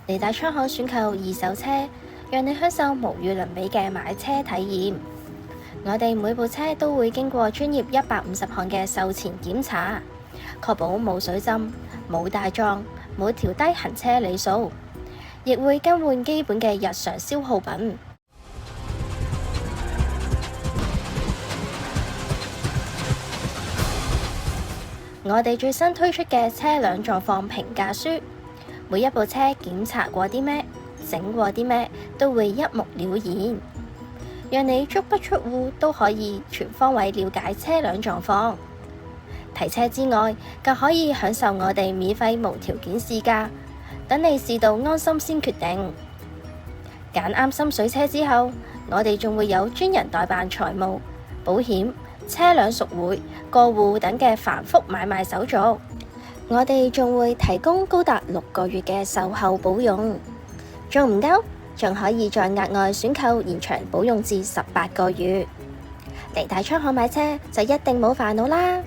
利大窗口選購二手車，讓你享受無與倫比嘅買車體驗。我哋每部車都會經過專業150項嘅售前檢查，確保冇水浸、冇大撞、冇調低行車里數，亦會更換基本嘅日常消耗品。我哋最新推出嘅車輛狀況評價書，每一部車檢查過啲咩、整過啲咩，都會一目了然，讓你足不出戶都可以全方位了解車輛狀況。提車之外，更可以享受我哋免費無條件試駕，等你試到安心先決定。揀啱心水車之後，我哋仲會有專人代辦財務、保險、車輛贖回、過戶等嘅繁複買賣手續。我哋仲會提供高達6個月嘅售後保用，仲唔夠？仲可以再額外選購延長保用至18個月。利大窗口買車就一定冇煩惱啦！